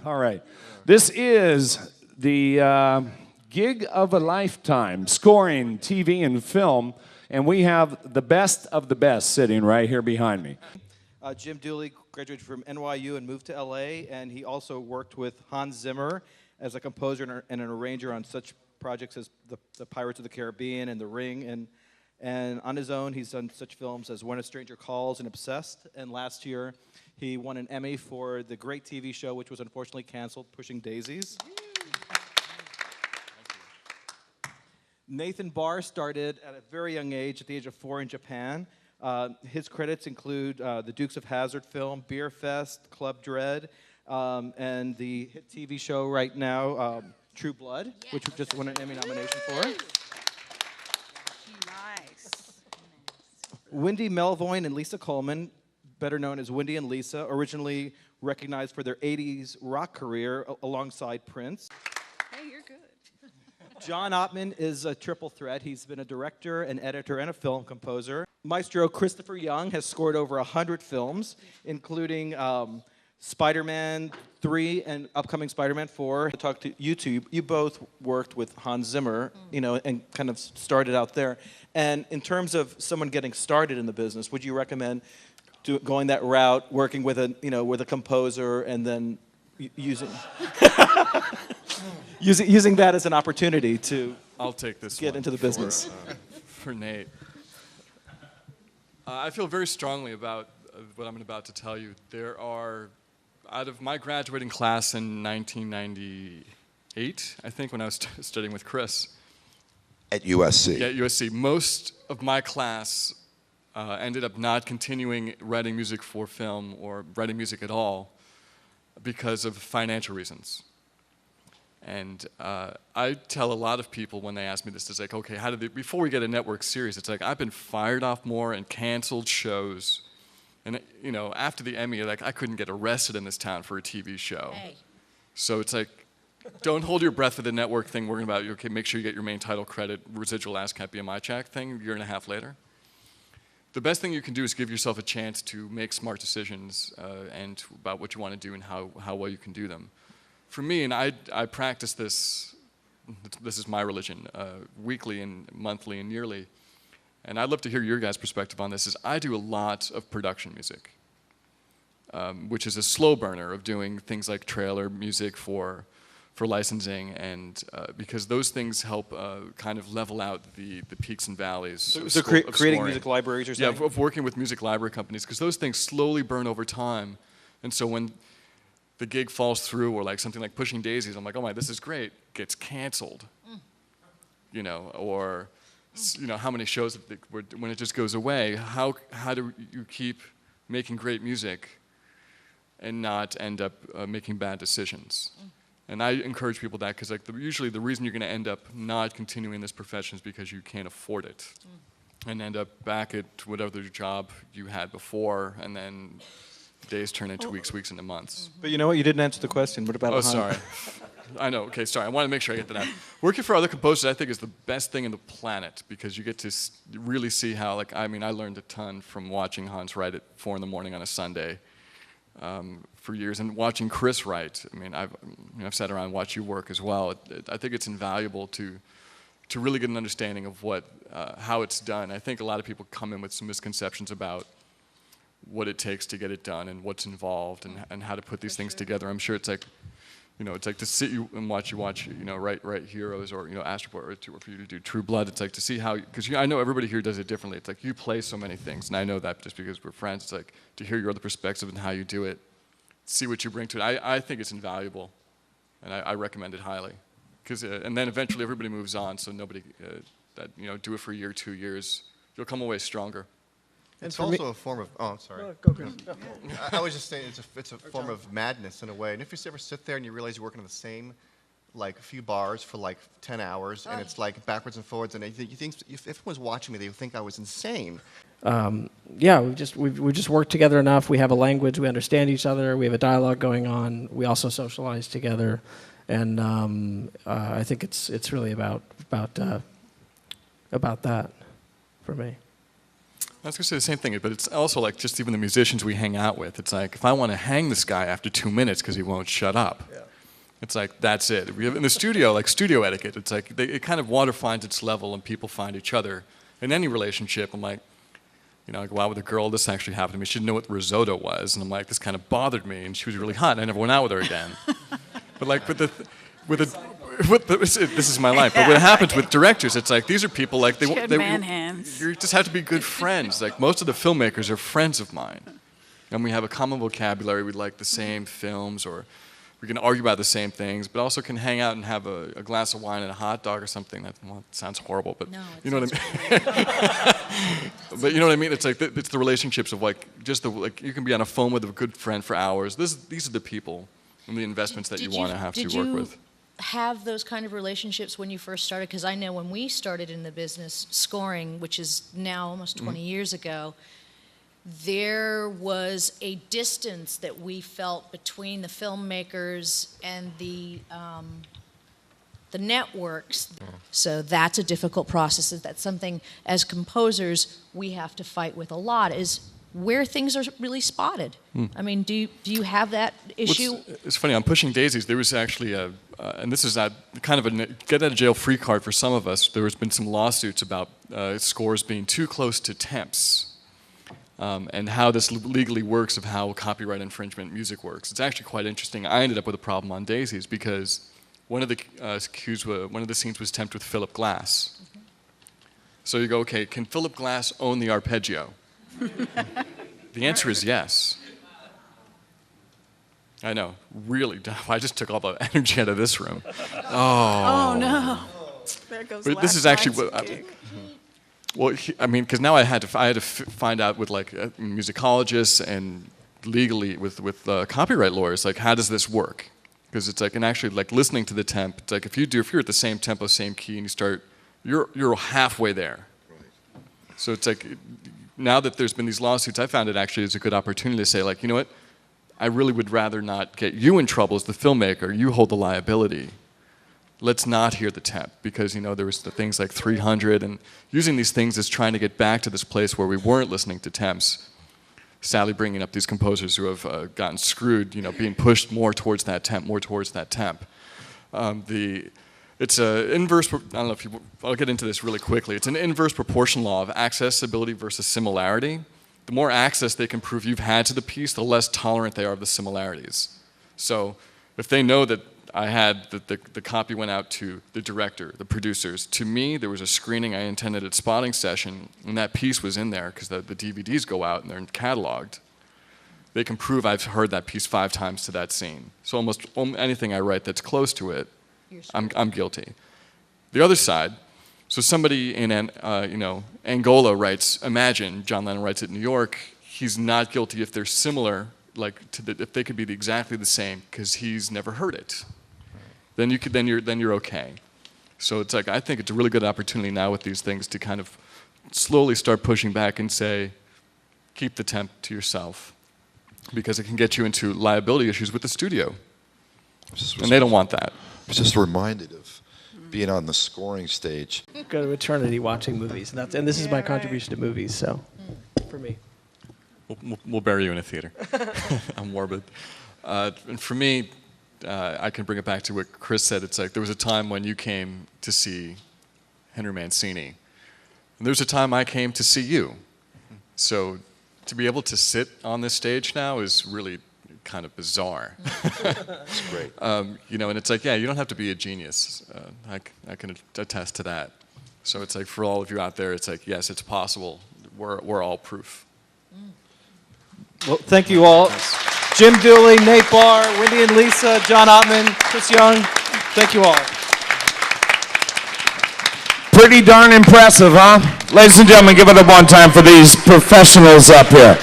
All right. This is the gig of a lifetime, scoring TV and film, and we have the best of the best sitting right here behind me. Jim Dooley graduated from NYU and moved to LA, and he also worked with Hans Zimmer as a composer and an arranger on such projects as the Pirates of the Caribbean and The Ring, and on his own he's done such films as When a Stranger Calls and Obsessed, and last year he won an Emmy for the great TV show which was unfortunately canceled, Pushing Daisies. Nathan Barr started at a very young age, at the age of 4 in Japan. His credits include the Dukes of Hazzard film, Beer Fest, Club Dread, and the hit TV show right now, True Blood, which just won an Emmy nomination for. Nice. Wendy Melvoin and Lisa Coleman, better known as Wendy and Lisa, originally recognized for their 80s rock career alongside Prince. Hey, you're good. John Ottman is a triple threat. He's been a director, an editor, and a film composer. Maestro Christopher Young has scored over 100 films, including Spider-Man 3 and upcoming Spider-Man 4. To talk to you two, you both worked with Hans Zimmer, you know, and kind of started out there. And in terms of someone getting started in the business, would you recommend going that route, working with a composer, and then using using that as an opportunity to I'll take this get into the business? For Nate. I feel very strongly about what I'm about to tell you. There are, out of my graduating class in 1998, I think, when I was studying with Chris. At USC. Yeah, at USC. Most of my class ended up not continuing writing music for film or writing music at all because of financial reasons. And I tell a lot of people when they ask me this, it's like, okay, how did they, before we get a network series, it's like, I've been fired off more and canceled shows. And, you know, after the Emmy, like, I couldn't get arrested in this town for a TV show. Hey. So it's like, don't hold your breath for the network thing, worrying about, okay, make sure you get your main title credit, residual ASCAP BMI check thing a year and a half later. The best thing you can do is give yourself a chance to make smart decisions and about what you want to do and how well you can do them. For me, and I practice this is my religion, weekly and monthly and yearly, and I'd love to hear your guys' perspective on this, is I do a lot of production music, which is a slow burner of doing things like trailer music for licensing, and because those things help kind of level out the peaks and valleys. So creating music libraries or something? Yeah, of working with music library companies, because those things slowly burn over time, and so when the gig falls through, or like something like Pushing Daisies, I'm like, oh my, this is great, gets canceled, you know, or you know, how many shows when it just goes away? How do you keep making great music and not end up making bad decisions? And I encourage people that, because like usually the reason you're going to end up not continuing this profession is because you can't afford it, and end up back at whatever job you had before, and then days turn into weeks into months. But you know what? You didn't answer the question. What about? Oh, sorry. I know. Okay, sorry. I want to make sure I get that out. Working for other composers, I think, is the best thing in the planet, because you get to really see how, like, I mean, I learned a ton from watching Hans write at 4 in the morning on a Sunday for years, and watching Chris write. I mean, I've sat around and watched you work as well. I think it's invaluable to really get an understanding of how it's done. I think a lot of people come in with some misconceptions about what it takes to get it done and what's involved and how to put these things together. I'm sure it's like, you know, it's like to sit and watch, you know, write Heroes, or, you know, Astroport, or for you to do True Blood. It's like to see how, because I know everybody here does it differently. It's like you play so many things, and I know that just because we're friends. It's like to hear your other perspective and how you do it, see what you bring to it. I think it's invaluable, and I recommend it highly. And then eventually everybody moves on, so nobody, you know, do it for a year, 2 years, you'll come away stronger. It's also a form of, oh, I'm sorry. No, go, Chris. No. I was just saying it's a form of madness in a way. And if you ever sit there and you realize you're working on the same, like, few bars for like 10 hours, and it's like backwards and forwards, and you think if everyone's watching me, they would think I was insane. Yeah, we've just worked together enough. We have a language. We understand each other. We have a dialogue going on. We also socialize together, and I think it's really about that for me. I was going to say the same thing, but it's also like just even the musicians we hang out with. It's like, if I want to hang this guy after 2 minutes because he won't shut up, it's like, that's it. We have, in the studio, like studio etiquette, it's like, it kind of water finds its level and people find each other. In any relationship, I'm like, you know, I go out with a girl, this actually happened to me. She didn't know what risotto was, and I'm like, this kind of bothered me, and she was really hot, and I never went out with her again. But like, this is my life. But what happens with directors, it's like, these are people like, you just have to be good friends. Like, most of the filmmakers are friends of mine. And we have a common vocabulary, we like the same films, or we can argue about the same things, but also can hang out and have a glass of wine and a hot dog or something. That, well, it sounds horrible, but you know what I mean? But you know what I mean? It's like, it's the relationships of like, just the, like, you can be on a phone with a good friend for hours. These are the people and the investments that you want to have to work with. Have those kind of relationships when you first started? Because I know when we started in the business scoring, which is now almost 20 years ago, there was a distance that we felt between the filmmakers and the networks. So that's a difficult process. That's something as composers we have to fight with a lot, is where things are really spotted. I mean, do you have that issue? It's funny, on Pushing Daisies, there was actually a, and this is kind of a get-out-of-jail-free card for some of us. There has been some lawsuits about scores being too close to temps. And how this legally works, of how copyright infringement music works. It's actually quite interesting. I ended up with a problem on Daisies because one of the scenes was temped with Philip Glass. So you go, okay, can Philip Glass own the arpeggio? The answer is yes. I know, really. I just took all the energy out of this room. Oh no! There goes. But this is actually what. Well, I mean, because now I had to find out with like musicologists and legally with copyright lawyers, like, how does this work? Because it's like, and actually like listening to the temp, it's like if you're at the same tempo, same key, and you start, you're halfway there. Right. So it's like, now that there's been these lawsuits, I found it actually is a good opportunity to say, like, you know what, I really would rather not get you in trouble as the filmmaker. You hold the liability. Let's not hear the temp, because, you know, there was the things like 300, and using these things is trying to get back to this place where we weren't listening to temps. Sadly, bringing up these composers who have gotten screwed, you know, being pushed more towards that temp, more towards that temp. It's an inverse, I don't know if I'll get into this really quickly. It's an inverse proportion law of accessibility versus similarity. The more access they can prove you've had to the piece, the less tolerant they are of the similarities. So if they know that I had the copy went out to the director, the producers. To me, there was a screening I intended at Spotting Session, and that piece was in there because the DVDs go out and they're cataloged. They can prove I've heard that piece 5 times to that scene. So almost anything I write that's close to it, I'm guilty. The other side, so somebody in Angola writes Imagine, John Lennon writes it in New York. He's not guilty if they're similar, like if they could be exactly the same, because he's never heard it. Then you're okay. So it's like, I think it's a really good opportunity now with these things to kind of slowly start pushing back and say, keep the temp to yourself, because it can get you into liability issues with the studio, and they don't want that. I was just reminded of being on the scoring stage. Go to eternity watching movies, and this is my contribution to movies. So, for me, we'll bury you in a theater. I'm morbid, and for me. I can bring it back to what Chris said. It's like there was a time when you came to see Henry Mancini, and there's a time I came to see you. So to be able to sit on this stage now is really kind of bizarre. It's great. You know, and it's like, yeah, you don't have to be a genius. I can attest to that. So it's like, for all of you out there, it's like, yes, it's possible. We're all proof. Well, thank you all. Jim Dooley, Nate Barr, Wendy and Lisa, John Ottman, Chris Young, thank you all. Pretty darn impressive, huh? Ladies and gentlemen, give it up one time for these professionals up here.